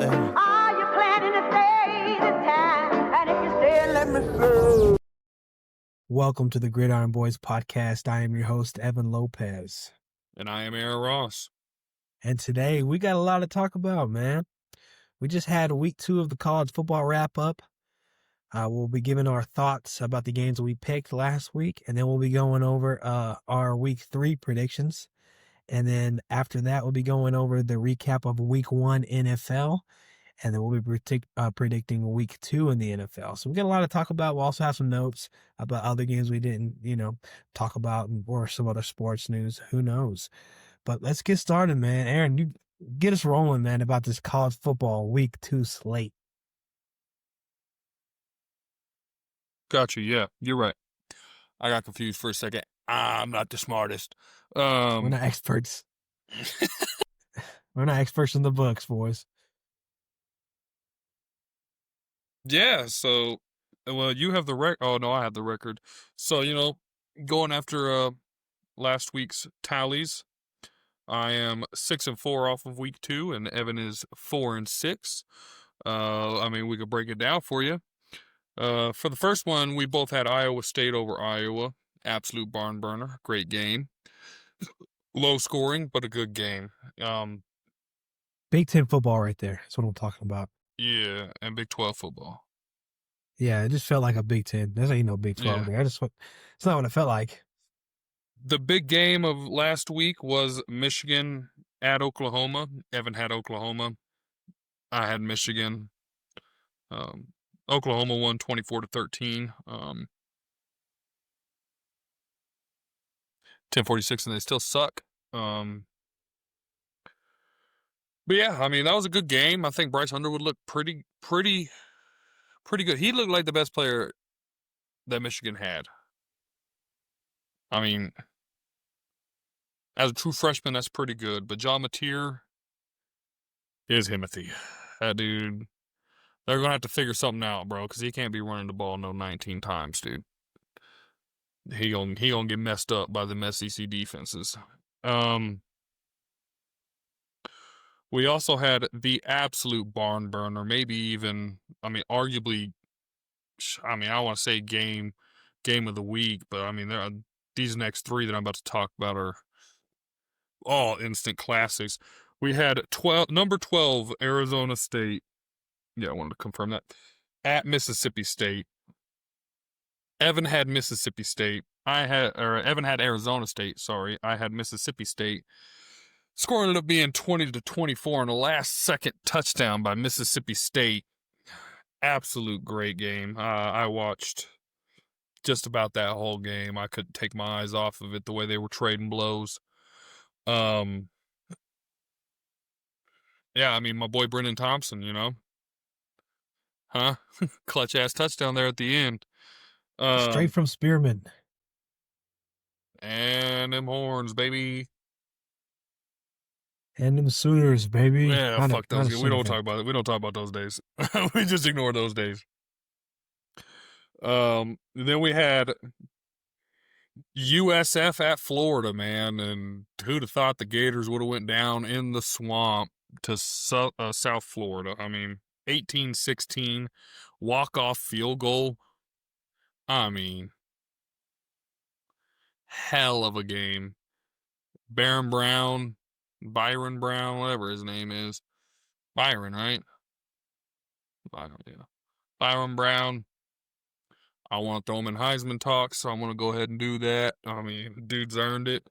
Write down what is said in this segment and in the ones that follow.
Are you planning to stay this time? And if you stay, let me stay. Welcome to the Gridiron Boys Podcast. I am your host, Evan Lopez. And I am Aaryn Ross. And today we got a lot to talk about, man. We just had week 2 of the college football wrap-up. We'll be giving our thoughts about the games we picked last week, and then we'll be going over our week 3 predictions. And then after that, we'll be going over the recap of week 1 NFL, and then we'll be predicting week 2 in the NFL. So we got a lot to talk about. We'll also have some notes about other games we didn't, talk about, or some other sports news. Who knows? But let's get started, man. Aaryn, you get us rolling, man, about this college football week 2 slate. Gotcha. Yeah, you're right. I got confused for a second. I'm not the smartest. We're not experts. We're not experts in the books, boys. Yeah, so, well, you have the record. Oh, no, I have the record. So, going after last week's tallies, I am 6-4 off of week 2, and Evan is 4-6. We could break it down for you. For the first one, we both had Iowa State over Iowa. Absolute barn burner. Great game. Low scoring, but a good game. Big Ten football right there. That's what I'm talking about. Yeah, and Big 12 football. Yeah, it just felt like a Big Ten. There's no Big 12 there. It's not what it felt like. The big game of last week was Michigan at Oklahoma. Evan had Oklahoma. I had Michigan. Oklahoma won 24-13. 10-46, and they still suck. But yeah, that was a good game. I think Bryce Underwood looked pretty good. He looked like the best player that Michigan had. As a true freshman, that's pretty good. But John Mateer is Himothy. That dude, they're going to have to figure something out, bro, because he can't be running the ball 19 times, dude. He gonna get messed up by the SEC defenses. We also had the absolute barn burner, maybe even, arguably, I want to say game of the week, but these next 3 that I'm about to talk about are all instant classics. We had number 12 Arizona State. Yeah, I wanted to confirm that. At Mississippi State. Evan had Mississippi State. Evan had Arizona State, sorry. I had Mississippi State. Score ended up being 20-24 on a last-second touchdown by Mississippi State. Absolute great game. I watched just about that whole game. I couldn't take my eyes off of it, the way they were trading blows. My boy Brennan Thompson, clutch-ass touchdown there at the end. Straight from Spearman. And them horns, baby. And them Sooners, baby. Yeah, fuck those. We don't talk about it. We don't talk about those days. We just ignore those days. Then we had USF at Florida, man, and who'd have thought the Gators would have went down in the swamp to South Florida? 18-16, walk-off field goal. Hell of a game. Byron Brown, whatever his name is. Byron, right? Byron, yeah. Byron Brown. I want to throw him in Heisman talk, so I'm going to go ahead and do that. Dude's earned it.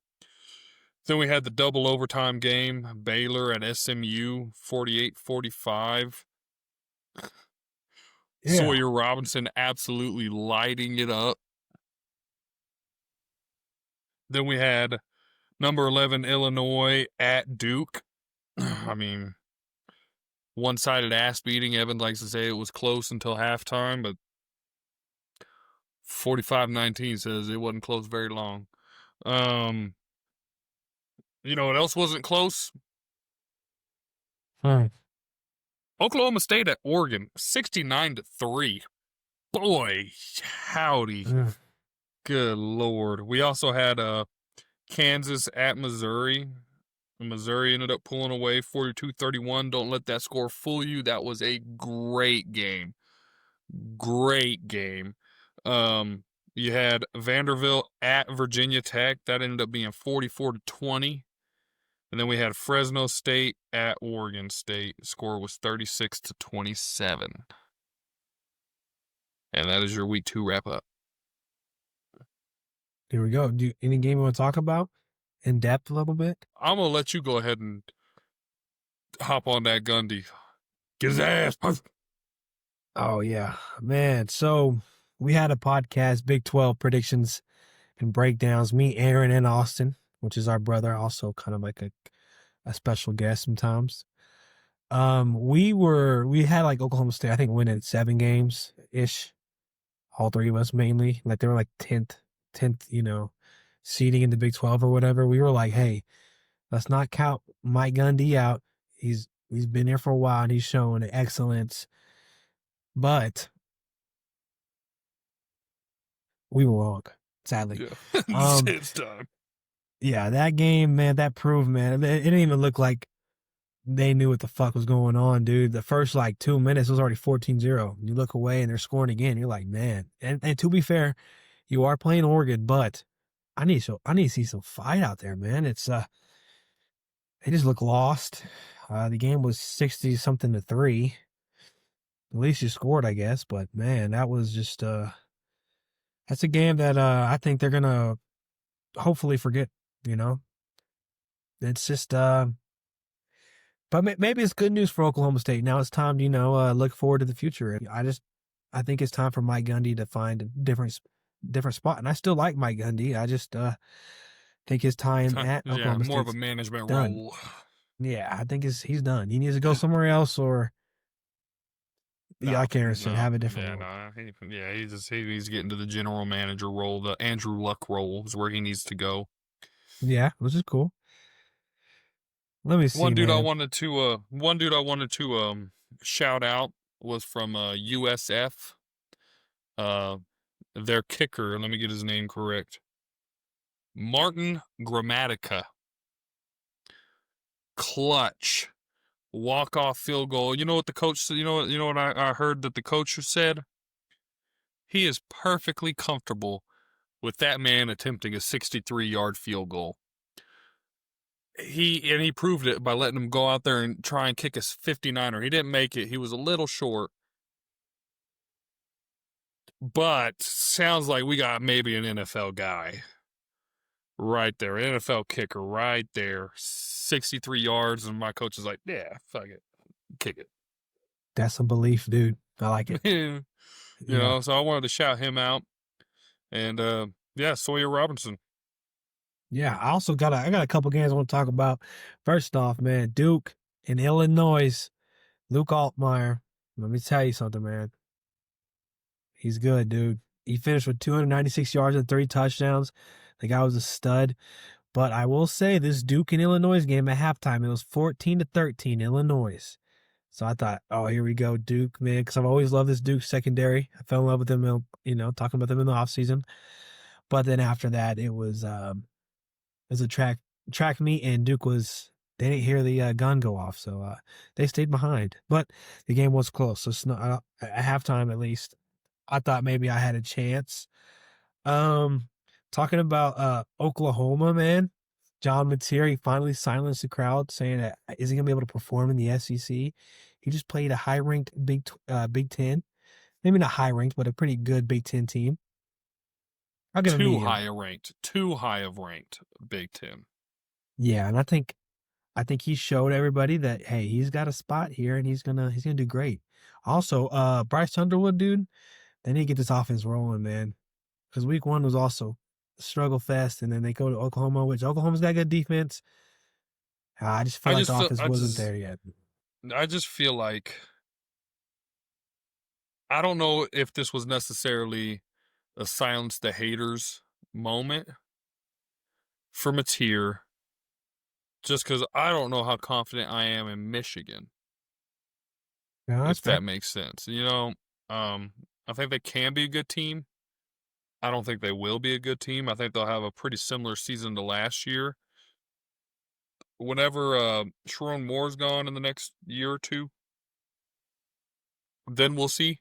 Then we had the double overtime game. Baylor at SMU, 48-45. Yeah. Sawyer Robinson absolutely lighting it up. Then we had number 11 Illinois at Duke. One-sided ass beating. Evan likes to say it was close until halftime, but 45-19 says it wasn't close very long. You know what else wasn't close? Oklahoma State at Oregon, 69-3. Boy, howdy. Good Lord. We also had Kansas at Missouri. Missouri ended up pulling away 42-31. Don't let that score fool you. That was a great game. Great game. You had Vanderbilt at Virginia Tech. That ended up being 44-20. And then we had Fresno State at Oregon State. The score was 36-27. And that is your week 2 wrap up. Here we go. Any game you want to talk about in depth a little bit? I'm going to let you go ahead and hop on that Gundy. Get his ass. Oh, yeah. Man, so we had a podcast, Big 12 predictions and breakdowns. Me, Aaryn, and Austin, which is our brother, also kind of like a special guest sometimes. We had like Oklahoma State, I think, winning 7 games-ish. All 3 of us mainly. Like they were like 10th, seeding in the Big 12 or whatever. We were like, hey, let's not count Mike Gundy out. He's been there for a while and he's shown excellence. But we were wrong, sadly. Yeah. It's time. Yeah, that game, man, that proved, man, it didn't even look like they knew what the fuck was going on, dude. The first, 2 minutes was already 14-0. You look away and they're scoring again. You're like, man. And to be fair, you are playing Oregon, but I need to see some fight out there, man. It's they just look lost. The game was 60-something-3. At least you scored, I guess. But man, that was just that's a game that I think they're gonna hopefully forget. It's just but maybe it's good news for Oklahoma State. Now it's time to look forward to the future. I think it's time for Mike Gundy to find a different spot. And I still like Mike Gundy. I just think his time at Oklahoma State more of a management role. Yeah, I think he's done. He needs to go somewhere else or have a different role. He's getting to the general manager role. The Andrew Luck role is where he needs to go. Yeah, which is cool. Let me see. One dude I wanted to shout out was from USF. Their kicker, let me get his name correct. Martin Gramatica. Clutch. Walk-off field goal. You know what the coach said? You know what I heard that the coach said? He is perfectly comfortable with that man attempting a 63-yard field goal. He proved it by letting him go out there and try and kick a 59er. He didn't make it. He was a little short. But sounds like we got maybe an NFL guy right there. An NFL kicker right there. 63 yards. And my coach is like, yeah, fuck it. Kick it. That's a belief, dude. I like it. you know, so I wanted to shout him out. And, Sawyer Robinson. Yeah, I also got a couple games I want to talk about. First off, man, Duke in Illinois, Luke Altmaier. Let me tell you something, man. He's good, dude. He finished with 296 yards and 3 touchdowns. The guy was a stud. But I will say this Duke and Illinois game at halftime, it was 14-13 Illinois. So I thought, oh, here we go, Duke, man, because I've always loved this Duke secondary. I fell in love with them, talking about them in the offseason. But then after that, it was a track meet, and Duke they didn't hear the gun go off, so they stayed behind. But the game was close, so it's not, at halftime at least, I thought maybe I had a chance. Talking about Oklahoma, man, John Mateer, he finally silenced the crowd, saying that is he gonna be able to perform in the SEC? He just played a high-ranked Big Ten, maybe not high-ranked, but a pretty good Big Ten team. I'll give him too high of ranked Big Ten. Yeah, and I think he showed everybody that hey, he's got a spot here and he's gonna do great. Also, Bryce Underwood, dude, they need to get this offense rolling, man. Because week 1 was also a struggle fest, and then they go to Oklahoma, which Oklahoma's got good defense. I just feel like the offense wasn't there yet. I just feel like I don't know if this was necessarily a silence the haters moment for Mateer, just because I don't know how confident I am in Michigan. Yeah, if that makes sense. I think they can be a good team. I don't think they will be a good team. I think they'll have a pretty similar season to last year. whenever Sharon Moore's gone in the next year or two, then we'll see.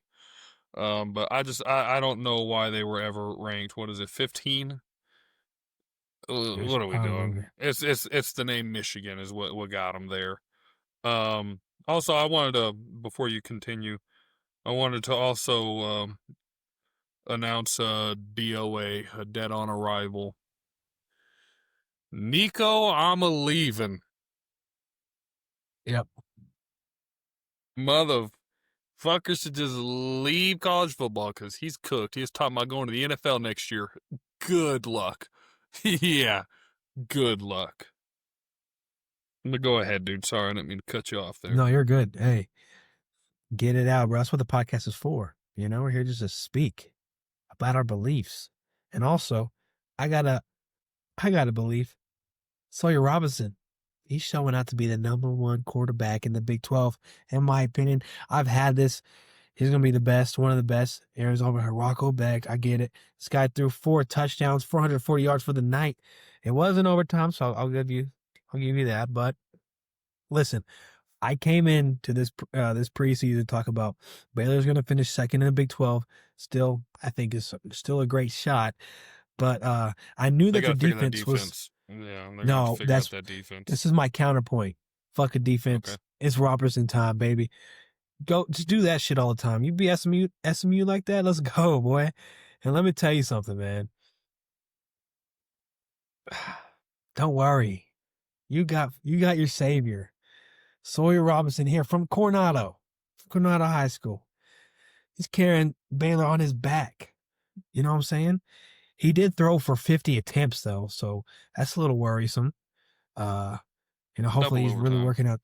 But I don't know why they were ever ranked. What is it, 15? What are we doing? It's the name Michigan is what got them there. Also, I wanted to, before you continue, I wanted to also announce DOA, a dead on arrival. Nico, I'm a leaving. Yep. Motherfucker should just leave college football because he's cooked. He's talking about going to the NFL next year. Good luck. Yeah, good luck. But go ahead, dude. Sorry, I didn't mean to cut you off there. No, you're good. Hey, get it out, bro. That's what the podcast is for. You know, we're here just to speak about our beliefs. And also, I got a belief. Sawyer Robinson, he's showing out to be the number one quarterback in the Big 12. In my opinion, I've had this. He's going to be the best, one of the best. Arizona Rocco Beck, I get it. This guy threw 4 touchdowns, 440 yards for the night. It wasn't overtime, so I'll give you that. But listen, I came into this preseason to talk about Baylor's going to finish second in the Big 12. Still, I think it's still a great shot. But I knew that the defense was. Yeah, no, that's that defense. This is my counterpoint. Fuck a defense. Okay. It's Robertson time, baby. Go, just do that shit all the time. You be SMU like that? Let's go, boy. And let me tell you something, man. Don't worry. You got your savior. Sawyer Robinson here from Coronado High School. He's carrying Baylor on his back. You know what I'm saying? He did throw for 50 attempts, though, so that's a little worrisome. Hopefully he's really working out.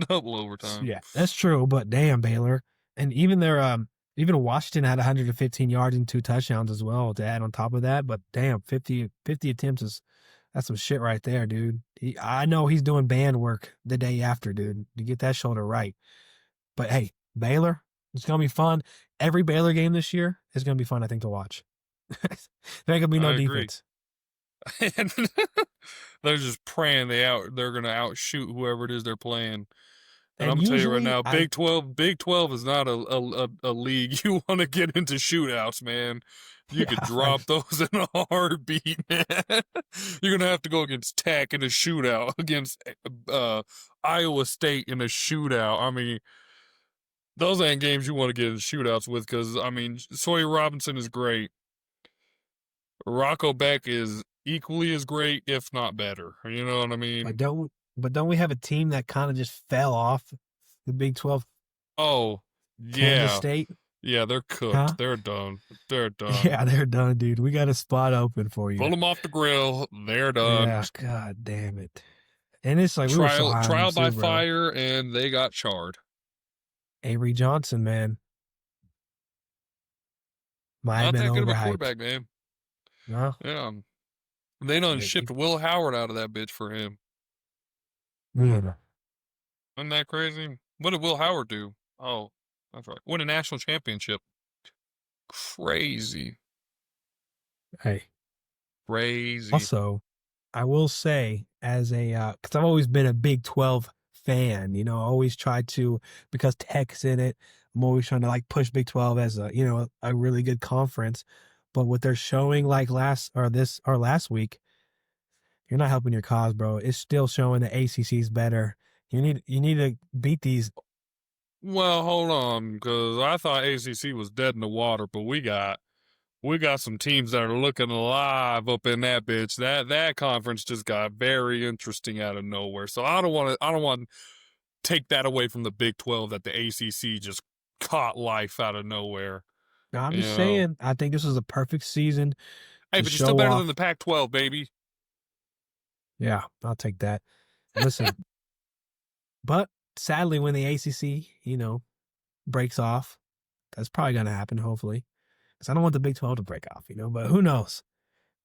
Double overtime. Yeah, that's true, but damn, Baylor. And even even Washington had 115 yards and 2 touchdowns as well to add on top of that. But damn, 50 attempts that's some shit right there, dude. I know he's doing band work the day after, dude, to get that shoulder right. But hey, Baylor, it's going to be fun. Every Baylor game this year is going to be fun, I think, to watch. There ain't going to be no defense. They're just praying they're going to outshoot whoever it is they're playing. And I'm going to tell you right now, Big 12 is not a league you want to get into shootouts, man. You could drop those in a heartbeat, man. You're going to have to go against Tech in a shootout, against Iowa State in a shootout. I mean, those ain't games you want to get in shootouts with because, I mean, Sawyer Robinson is great. Rocco Beck is equally as great, if not better. You know what I mean? But don't we have a team that kind of just fell off the Big 12? Oh, yeah. Kansas State? Yeah, they're cooked. Huh? They're done. Yeah, they're done, dude. We got a spot open for you. Pull them off the grill. They're done. Yeah, God damn it. And it's like trial by fire, and they got charred. Avery Johnson, man. Not that good of a quarterback, man. No. Yeah. They done shipped Will Howard out of that bitch for him. Yeah. Isn't that crazy? What did Will Howard do? Oh, that's right. Win a national championship. Crazy. Hey. Crazy. Also, I will say, as because I've always been a Big 12 fan, always tried to, because Tech's in it, I'm always trying to push Big 12 as a really good conference. But what they're showing last week, you're not helping your cause, bro. It's still showing the ACC is better. You need to beat these. Well, hold on, because I thought ACC was dead in the water, but we got some teams that are looking alive up in that bitch. That conference just got very interesting out of nowhere. So I don't want to take that away from the Big 12 that the ACC just caught life out of nowhere. No, I'm just saying, I think this is a perfect season. Hey, but you're still better than the Pac-12, baby. Yeah, I'll take that. Listen, but sadly, when the ACC, breaks off, that's probably going to happen, hopefully. Because I don't want the Big 12 to break off, but who knows?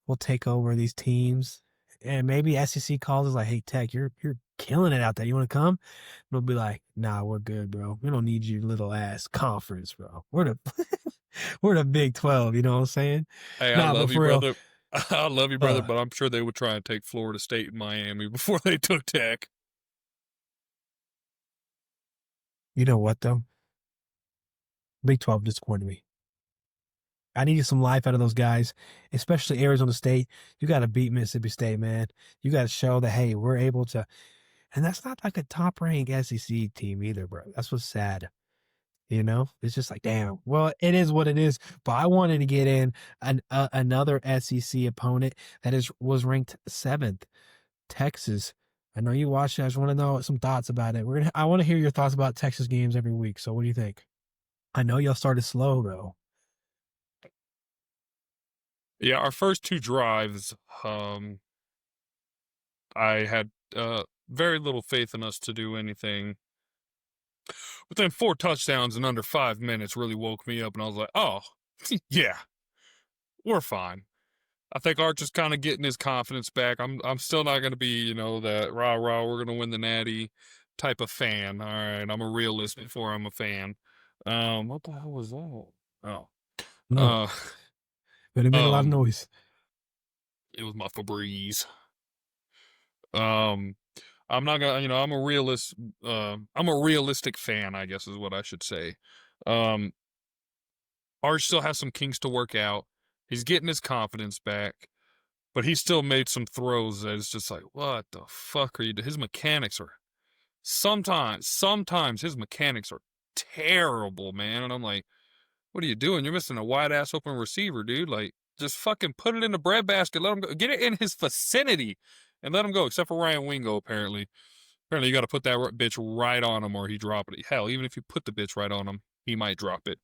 We'll take over these teams. And maybe SEC calls us like, hey, Tech, you're killing it out there. You want to come? And we'll be like, nah, we're good, bro. We don't need your little ass conference, bro. We're the Big 12, you know what I'm saying? Hey, I love you, brother. I love you, brother, Uh, but I'm sure they would try and take Florida State and Miami before they took Tech. You know what, though? Big 12 disappointed me. I needed some life out of those guys, especially Arizona State. You got to beat Mississippi State, man. You got to show that, hey, we're able to. And that's not like a top-ranked SEC team either, bro. That's what's sad. You know, it's just like, damn. Well, it is what it is. But I wanted to get in another SEC opponent that was ranked 7th, Texas. I know you watched it. I just want to know some thoughts about it. I want to hear your thoughts about Texas games every week. So, what do you think? I know y'all started slow though. Yeah, our first 2 drives, I had very little faith in us to do anything. But then 4 touchdowns in under 5 minutes really woke me up, and I was like, oh, yeah, we're fine. I think Arch is kind of getting his confidence back. I'm still not going to be, that rah-rah, we're going to win the Natty type of fan. All right, I'm a realist before I'm a fan. What the hell was that? Oh. No, but it made a lot of noise. It was my Febreze. I'm not gonna, I'm a realist. I'm a realistic fan, I guess is what I should say. Arch still has some kinks to work out. He's getting his confidence back, but he still made some throws that is just like, what the fuck are you doing? His mechanics are sometimes his mechanics are terrible, man. And I'm like, what are you doing? You're missing a wide ass open receiver, dude. Like, just fucking put it in the breadbasket. Let him go. Get it in his vicinity and let him go, except for Ryan Wingo, apparently. Apparently, you got to put that bitch right on him or he drop it. Hell, even if you put the bitch right on him, he might drop it.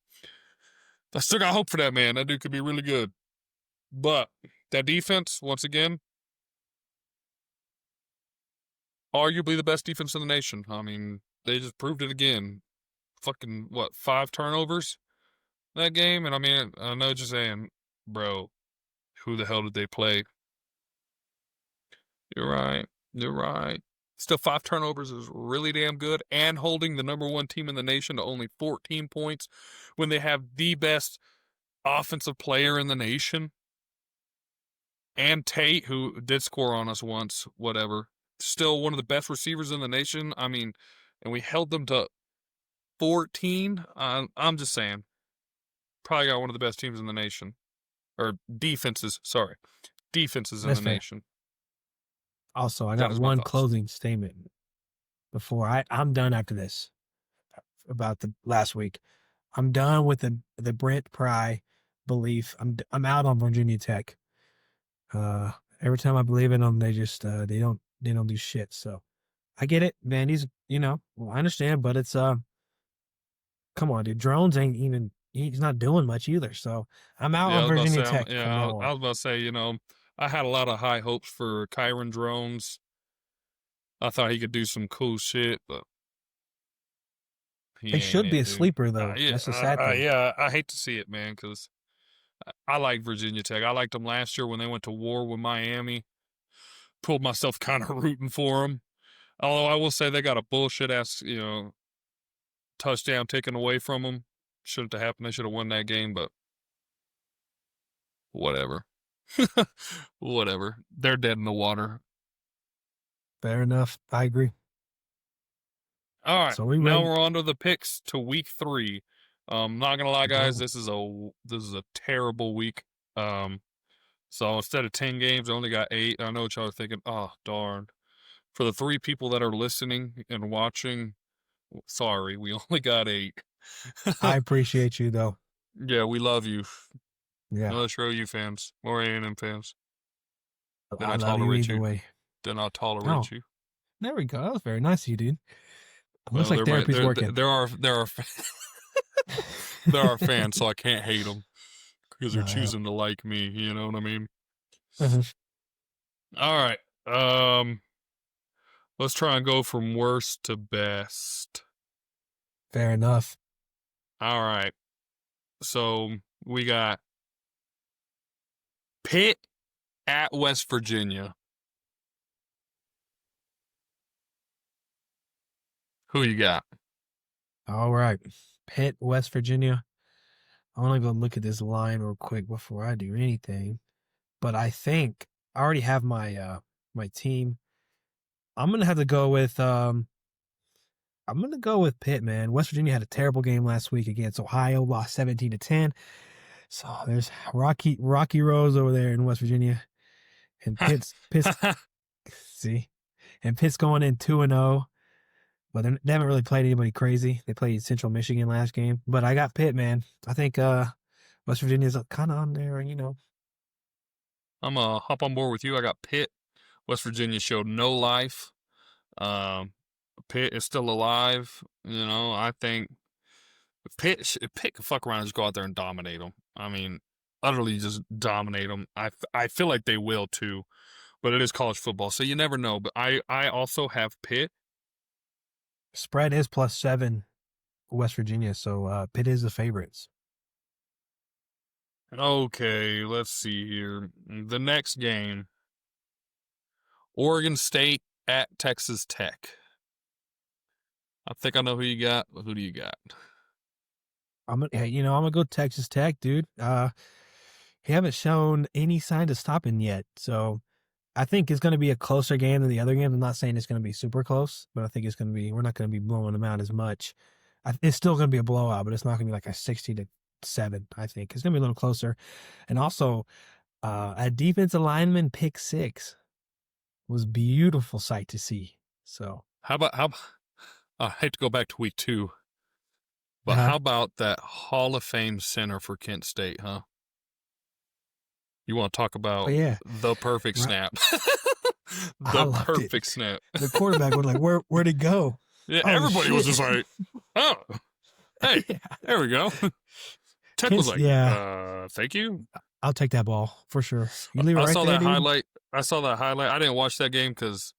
I still got hope for that man. That dude could be really good. But that defense, once again, arguably the best defense in the nation. I mean, they just proved it again. Fucking, 5 turnovers that game? And I mean, I know just saying, bro, who the hell did they play? You're right. Still, 5 turnovers is really damn good, and holding the number 1 team in the nation to only 14 points when they have the best offensive player in the nation. And Tate, who did score on us once, whatever. Still one of the best receivers in the nation. I mean, and we held them to 14. I'm just saying, probably got one of the best teams in the nation. Or defenses, sorry. Defenses in the nation. Also, I got one closing statement before I'm done after this about the last week. I'm done with the Brent Pry belief. I'm out on Virginia Tech. Every time I believe in them, they just they don't do shit. So I get it, man. I understand, but it's come on, dude. Drones ain't even. He's not doing much either. So I'm out on Virginia Tech. I was about to say, I had a lot of high hopes for Kyron Drones. I thought he could do some cool shit, but he should be a sleeper, though. That's the sad thing. Yeah, I hate to see it, man, because I like Virginia Tech. I liked them last year when they went to war with Miami. Pulled myself kind of rooting for them. Although I will say they got a bullshit-ass, touchdown taken away from them. Shouldn't have happened. They should have won that game, but whatever. Whatever. They're dead in the water. Fair enough. I agree. All right. So now we're on to the picks to week 3. Not gonna lie, guys, this is a terrible week. So instead of 10 games, I only got 8. I know what y'all are thinking. Oh, darn. For the 3 people that are listening and watching, sorry, we only got 8. I appreciate you, though. Yeah, we love you. Yeah. No, let's you fans. More A&M fans. Then I tolerate you. Way. Then I'll tolerate you. There we go. That was very nice of you, dude. Looks like therapy's working. There are there are fans, so I can't hate them because they're choosing to like me. You know what I mean? All right. Let's try and go from worst to best. Fair enough. All right. So we got Pitt at West Virginia. Who you got? All right. Pitt, West Virginia. I want to go look at this line real quick before I do anything. but I think I already have my my team. I'm gonna have to go with Pitt, man. West Virginia had a terrible game last week against Ohio, lost 17-10. So there's Rocky Rose over there in West Virginia, and Pitt's see, and Pitt's going in 2-0, but they haven't really played anybody crazy. They played Central Michigan last game, but I got Pitt, man. I think West Virginia's kind of on there, I'm gonna hop on board with you. I got Pitt. West Virginia showed no life. Pitt is still alive. I think Pitt could fuck around and just go out there and dominate them. I mean, utterly just dominate them. I feel like they will too, but it is college football, so you never know. But I also have Pitt. Spread is +7 West Virginia, so Pitt is the favorites. Okay, let's see here. The next game, Oregon State at Texas Tech. I think I know who you got. Who do you got? I'm gonna go Texas Tech, dude. He haven't shown any sign of stopping yet, so I think it's gonna be a closer game than the other games. I'm not saying it's gonna be super close, but I think we're not gonna be blowing them out as much. It's still gonna be a blowout, but it's not gonna be like a 60-7. I think it's gonna be a little closer, and also a defensive lineman pick 6 was beautiful sight to see. So how I hate to go back to week 2, but how about that Hall of Fame center for Kent State, huh? You want to talk about the perfect snap? The perfect snap. The quarterback was like, where'd it go? Yeah, everybody was just like, oh, hey, there we go. Tech was like, thank you. I'll take that ball for sure. You leave it right saw there, that dude? highlight. I saw that highlight. I didn't watch that game because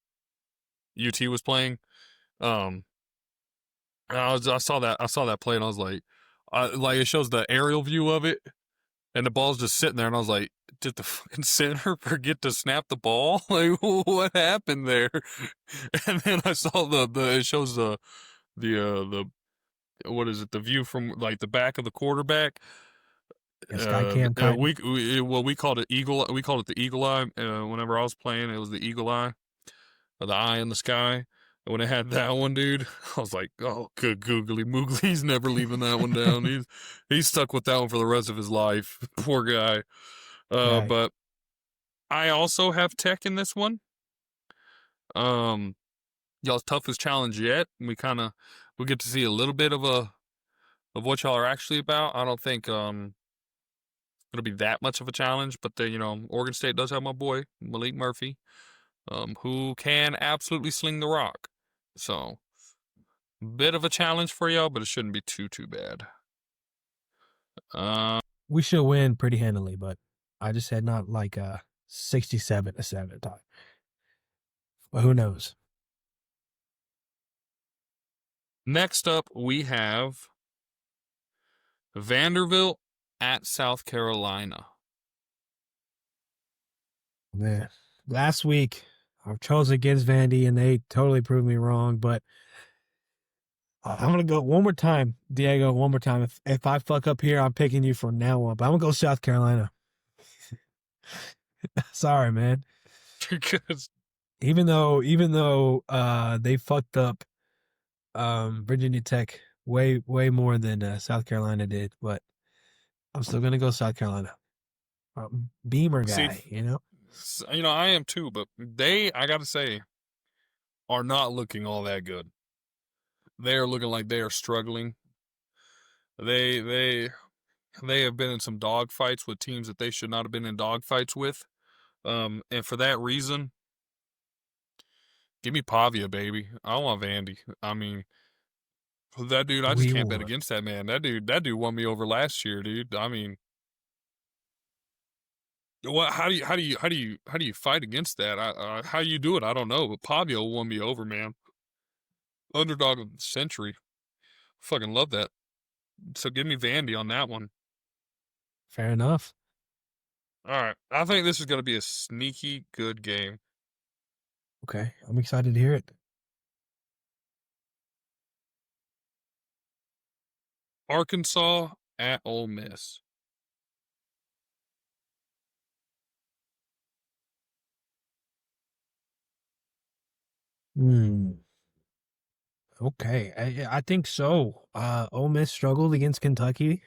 UT was playing. I saw that play and I was like, it shows the aerial view of it, and the ball's just sitting there, and I was like, did the fucking center forget to snap the ball? Like, what happened there? And then I saw it shows the what is it? The view from like the back of the quarterback. We called it eagle. We called it the eagle eye. Whenever I was playing, it was the eagle eye, or the eye in the sky. And when it had that one, dude, I was like, oh, good googly moogly. He's never leaving that one down. He's stuck with that one for the rest of his life. Poor guy. Right. But I also have Tech in this one. Y'all's toughest challenge yet. We get to see a little bit of what y'all are actually about. I don't think it'll be that much of a challenge, but Oregon State does have my boy Malik Murphy, who can absolutely sling the rock. So, bit of a challenge for y'all, but it shouldn't be too bad. We should win pretty handily, but I just said not like 67-7 time. But who knows? Next up, we have Vanderbilt at South Carolina. Man, last week I chose against Vandy, and they totally proved me wrong. But I'm gonna go one more time, Diego. One more time. If I fuck up here, I'm picking you from now on. But I'm gonna go South Carolina. Sorry, man. Because even though they fucked up Virginia Tech way more than South Carolina did, but I'm still gonna go South Carolina. Beamer guy, I am too, but I gotta say, are not looking all that good. They are looking like they are struggling. They have been in some dog fights with teams that they should not have been in dog fights with. And for that reason, give me Pavia, baby. I want Vandy. I mean, that dude, I just can't bet against that man. That dude won me over last year, dude. I mean, what? How do you fight against that? How you do it? I don't know. But Pavia won me over, man. Underdog of the century. Fucking love that. So give me Vandy on that one. Fair enough. All right. I think this is going to be a sneaky good game. Okay. I'm excited to hear it. Arkansas at Ole Miss. Okay, I think so. Ole Miss struggled against Kentucky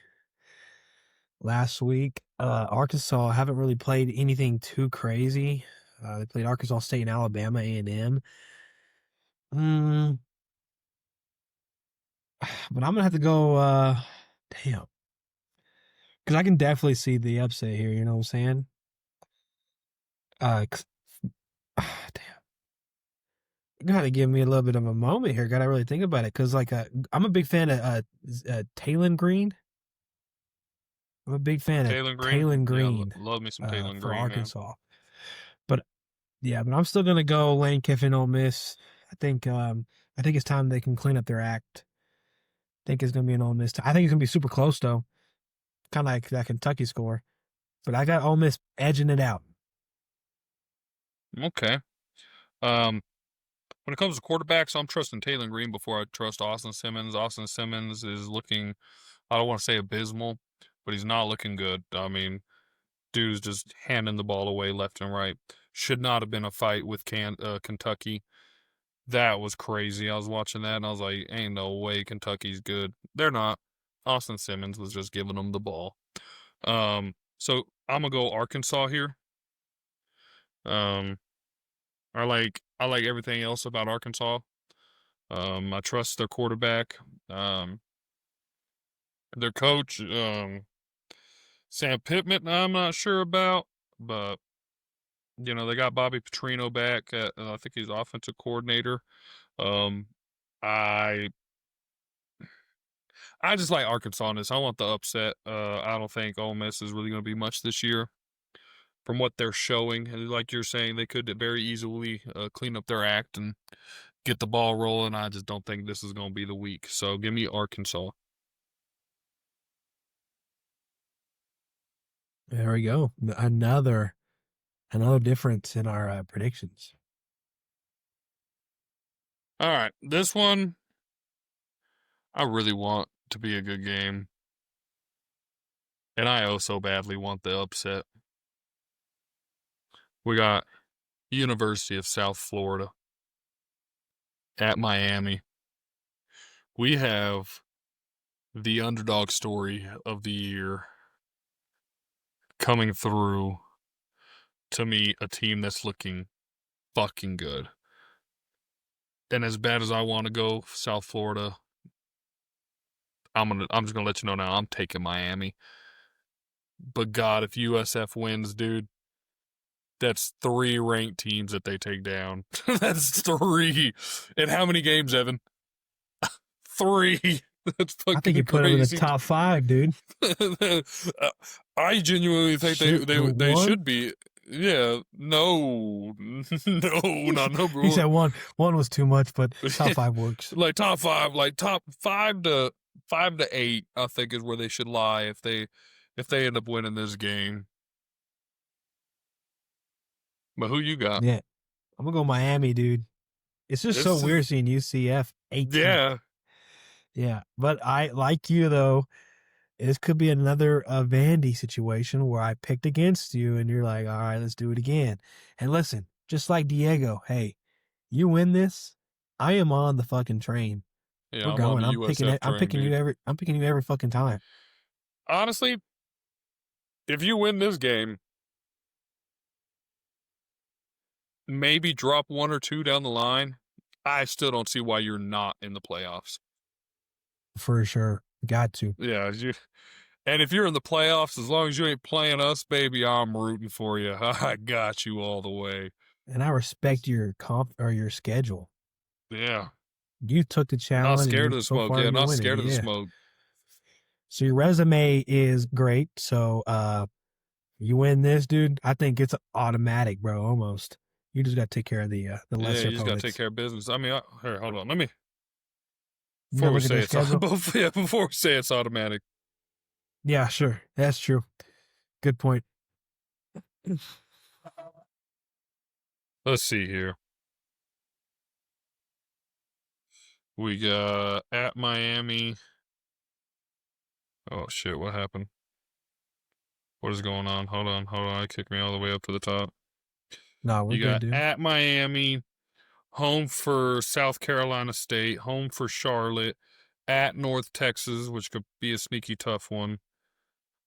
last week. Arkansas haven't really played anything too crazy. They played Arkansas State and Alabama A&M. But I'm gonna have to go. Damn, because I can definitely see the upset here. You know what I'm saying? Damn. You gotta give me a little bit of a moment here. Gotta really think about it, because I'm a big fan of Taylon Green. I'm a big fan of Taylor Green? Taylon Yeah, Green love me some Taylor for Green, man. Arkansas. But yeah, but I'm still gonna go Lane Kiffin, Ole Miss. I think it's time they can clean up their act. I think it's gonna be an Ole Miss. I think it's gonna be super close though, kind of like that Kentucky score. But I got Ole Miss edging it out. Okay. When it comes to quarterbacks, I'm trusting Taylor Green before I trust Austin Simmons. Austin Simmons is looking, I don't want to say abysmal, but he's not looking good. I mean, dude's just handing the ball away left and right. Should not have been a fight with Kentucky. That was crazy. I was watching that and I was like, ain't no way Kentucky's good. They're not. Austin Simmons was just giving them the ball. So I'm gonna go Arkansas here. I like everything else about Arkansas. I trust their quarterback. Their coach, Sam Pittman, I'm not sure about, but they got Bobby Petrino back. I think he's offensive coordinator. I just like Arkansas in this. I want the upset. I don't think Ole Miss is really going to be much this year from what they're showing. And like you're saying, they could very easily clean up their act and get the ball rolling. I just don't think this is going to be the week. So give me Arkansas. There we go. Another difference in our predictions. All right, this one I really want to be a good game, and I so badly want the upset. We got University of South Florida at Miami. We have the underdog story of the year coming through to meet a team that's looking fucking good. And as bad as I want to go South Florida, I'm just gonna let you know now, I'm taking Miami. But God, if USF wins, dude, that's 3 ranked teams that they take down. That's 3. And how many games, Evan? 3. That's fucking I think you put them in the top 5, dude. I genuinely think they should be. Yeah, no, not number 1. He said one was too much, but top 5 works. Like top 5, like top 5 to 8, I think is where they should lie if they end up winning this game. But who you got? Yeah, I'm gonna go Miami, dude. It's just so weird seeing UCF 18. Yeah, but I like you though. This could be another Vandy situation where I picked against you and you're like, all right, let's do it again. And listen, just like Diego, hey, you win this, I am on the fucking train. Yeah, we're going. I'm picking you every fucking time. Honestly, if you win this game, maybe drop 1 or 2 down the line, I still don't see why you're not in the playoffs. For sure. Got to. Yeah, and if you're in the playoffs, as long as you ain't playing us, baby, I'm rooting for you. I got you all the way. And I respect your your schedule. Yeah. You took the challenge. Not scared of the smoke. Yeah, not scared of the smoke. So your resume is great. So you win this, dude. I think it's automatic, bro. Almost. You just got to take care of the lesser opponents. Yeah, you just got to take care of business. I mean, here, hold on. Let me. Before we say it's automatic. Yeah, sure. That's true. Good point. Let's see here. We got at Miami. Oh, shit. What happened? What is going on? Hold on. It kicked me all the way up to the top. No, we're you good, got dude. At Miami, home for South Carolina State, home for Charlotte, at North Texas, which could be a sneaky tough one,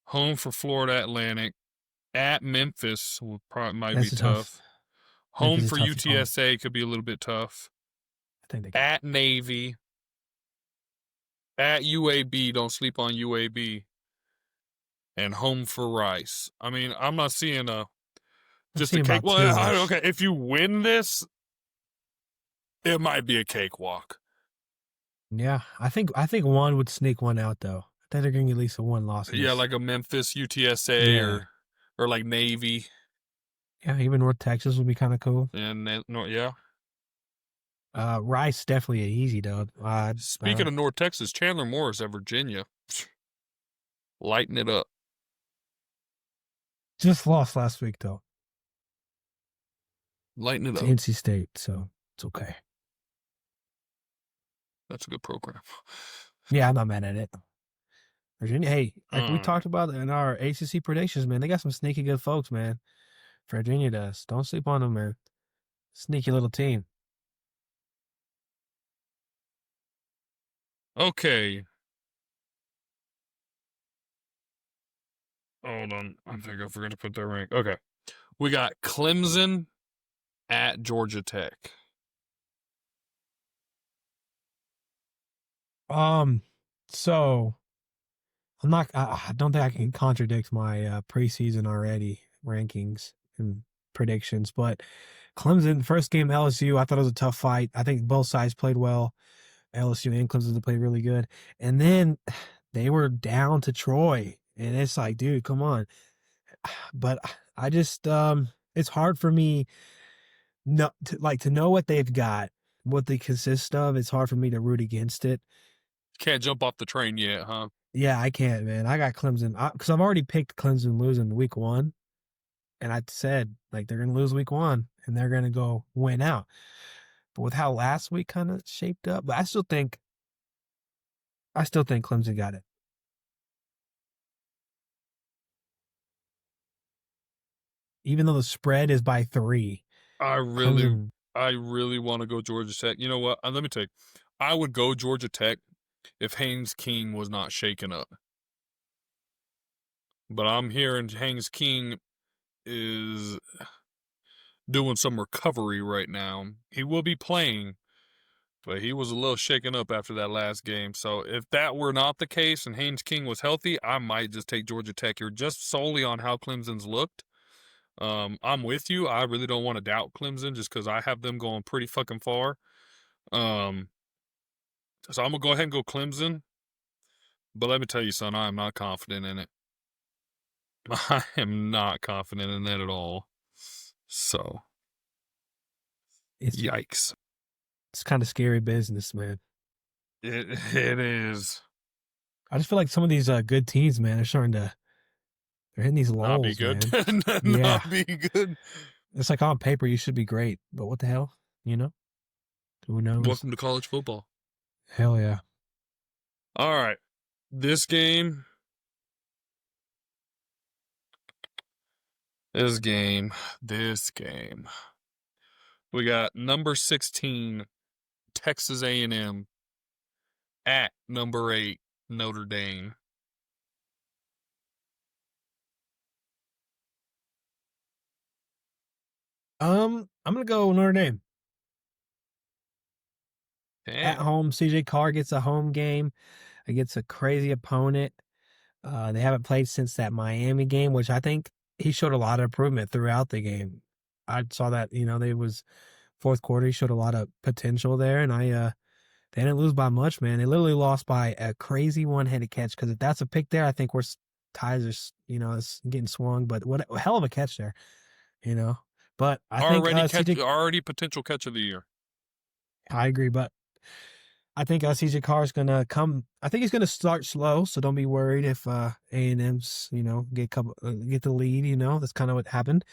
home for Florida Atlantic, at Memphis might be That's a tough. Home Memphis is for tough to home. UTSA could be a little bit tough. I think they At Navy, at UAB, don't sleep on UAB, and home for Rice. I mean, I'm not seeing just a cake. Well, okay, if you win this, it might be a cakewalk. Yeah, I think one would sneak one out though. I think they're going to get at least a one loss. Yeah, like a Memphis, UTSA, or like Navy. Yeah, even North Texas would be kind of cool. And yeah. Rice definitely easy though. Speaking of North Texas, Chandler Morris at Virginia, lighten it up. Just lost last week though. Lighten it up. NC State, so it's okay. That's a good program. Yeah, I'm not mad at it. Virginia, hey, like we talked about in our ACC predictions, man, they got some sneaky good folks, man. Virginia does. Don't sleep on them, man. Sneaky little team. Okay. Hold on. I think I forgot to put that rank. Okay. We got Clemson at Georgia Tech. So I don't think I can contradict my preseason already rankings and predictions, but Clemson, first game LSU, I thought it was a tough fight. I think both sides played well. LSU and Clemson played really good. And then they were down to Troy. And it's like, dude, come on. But I just it's hard for me to know what they've got, what they consist of. It's hard for me to root against it. Can't jump off the train yet, huh? Yeah, I can't, man. I got Clemson because I've already picked Clemson losing week 1, and I said like they're gonna lose week 1 and they're gonna go win out. But with how last week kind of shaped up, but I still think Clemson got it. Even though the spread is by 3. I really want to go Georgia Tech. You know what? Let me tell you, I would go Georgia Tech if Haynes King was not shaken up. But I'm hearing Haynes King is doing some recovery right now. He will be playing, but he was a little shaken up after that last game. So if that were not the case and Haynes King was healthy, I might just take Georgia Tech here just solely on how Clemson's looked. I'm with you. I really don't want to doubt Clemson just because I have them going pretty fucking far. So I'm going to go ahead and go Clemson. But let me tell you, son, I am not confident in it. I am not confident in that at all. So, yikes. It's kind of scary business, man. It is. I just feel like some of these good teams, man, they're hitting these lulls, not be good. Man. Not be good. It's like on paper you should be great, but what the hell, you know? Who knows? Welcome to college football. Hell yeah. All right. This game. We got number 16, Texas A&M, at number 8, Notre Dame. I'm gonna go Notre Dame. Damn. At home, CJ Carr gets a home game against a crazy opponent. They haven't played since that Miami game, which I think he showed a lot of improvement throughout the game. I saw that, they was fourth quarter. He showed a lot of potential there, and they didn't lose by much, man. They literally lost by a crazy one-handed catch. Because if that's a pick there, I think we're ties are, it's getting swung. But what a hell of a catch there, But I think already potential catch of the year. I agree, but I think CJ Carr is going to come. I think he's going to start slow, so don't be worried if A&M's, get the lead. That's kind of what happened.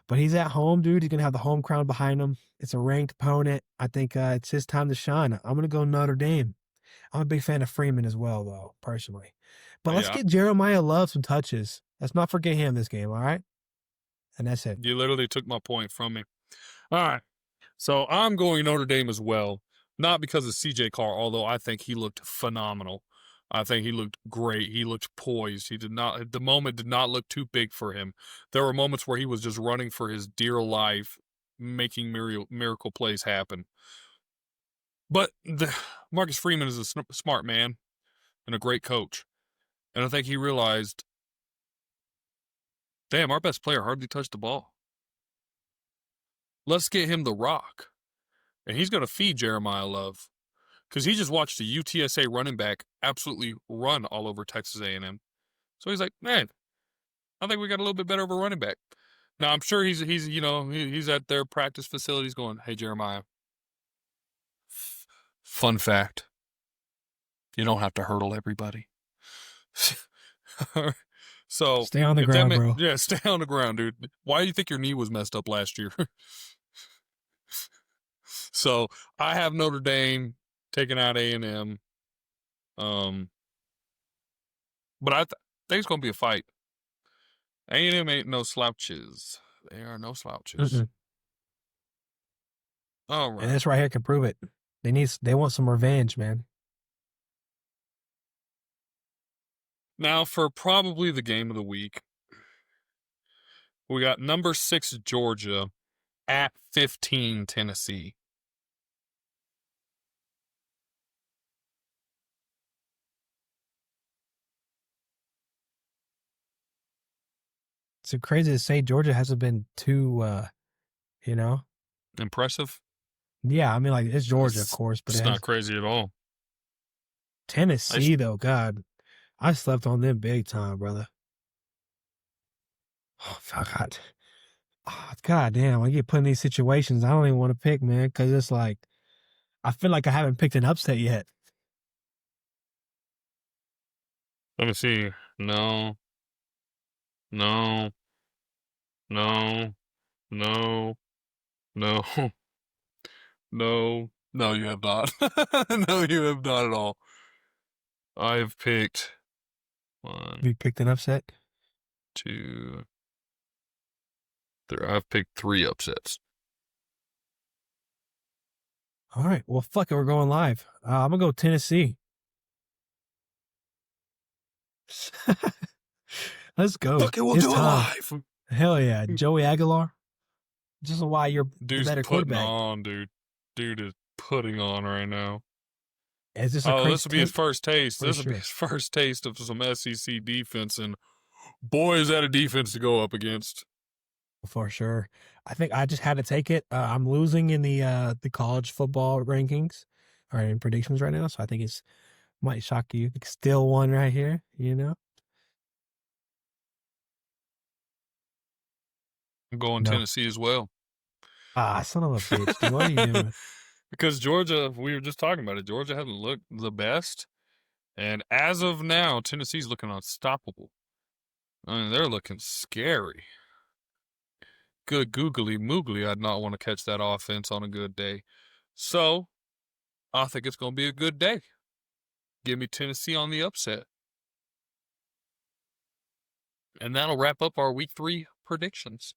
But he's at home, dude. He's going to have the home crowd behind him. It's a ranked opponent. I think it's his time to shine. I'm going to go Notre Dame. I'm a big fan of Freeman as well, though, personally. But let's get Jeremiah Love some touches. Let's not forget him this game, all right? And that's it. You literally took my point from me. All right. So I'm going Notre Dame as well. Not because of C.J. Carr, although I think he looked phenomenal. I think he looked great. He looked poised. The moment did not look too big for him. There were moments where he was just running for his dear life, making miracle plays happen. But Marcus Freeman is a smart man and a great coach. And I think he realized, damn, our best player hardly touched the ball. Let's get him the rock. And he's going to feed Jeremiah Love. Because he just watched a UTSA running back absolutely run all over Texas A&M. So he's like, man, I think we got a little bit better of a running back. Now, I'm sure he's at their practice facilities going, hey, Jeremiah, fun fact, you don't have to hurdle everybody. So stay on the ground, bro. Yeah, stay on the ground, dude. Why do you think your knee was messed up last year? So I have Notre Dame taking out A&M. But I think it's going to be a fight. A&M ain't no slouches. They are no slouches. Mm-mm. All right. And this right here can prove it. They want some revenge, man. Now for probably the game of the week, we got number 6 Georgia at 15 Tennessee. It's crazy to say Georgia hasn't been too, Impressive? Yeah, I mean, like, it's Georgia, of course, but it's not crazy at all. Tennessee, though, God, I slept on them big time, brother. Oh, God. Oh, God damn, I get put in these situations I don't even want to pick, man, because it's like, I feel like I haven't picked an upset yet. Let me see. No, you have not. No, you have not at all. I've picked 1. You picked an upset? 2, 3. I've picked 3 upsets. All right, well, fuck it, we're going live. I'm going to go Tennessee. Let's go. Fuck it, we'll do it live. Hell yeah. Joey Aguilar. Just why you're the better quarterback. On, dude. Dude is putting on right now. Is this this will be his first taste. This will be his first taste of some SEC defense, and boy, is that a defense to go up against. For sure. I think I just had to take it. I'm losing in the college football rankings or in predictions right now, so I think it's might shock you. Still one right here, I'm going Tennessee as well. Son of a bitch. Dude, what are you doing? Because Georgia, we were just talking about it, Georgia hasn't looked the best. And as of now, Tennessee's looking unstoppable. I mean, they're looking scary. Good googly moogly, I'd not want to catch that offense on a good day. So, I think it's going to be a good day. Give me Tennessee on the upset. And that'll wrap up our Week 3 predictions.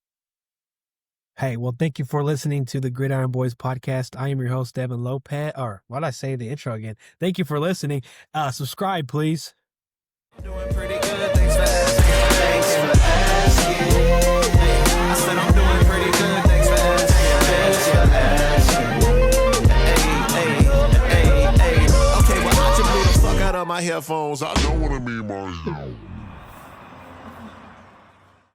Hey, well, thank you for listening to the Gridiron Boys Podcast. I am your host, Evan Lopez. Or, why did I say the intro again? Thank you for listening. Subscribe, please. Doing pretty good, thanks for asking. Thanks for asking. I said I'm doing pretty good, thanks for asking. Hey. Okay, well, I just blew the fuck out of my headphones. I know what I mean, man.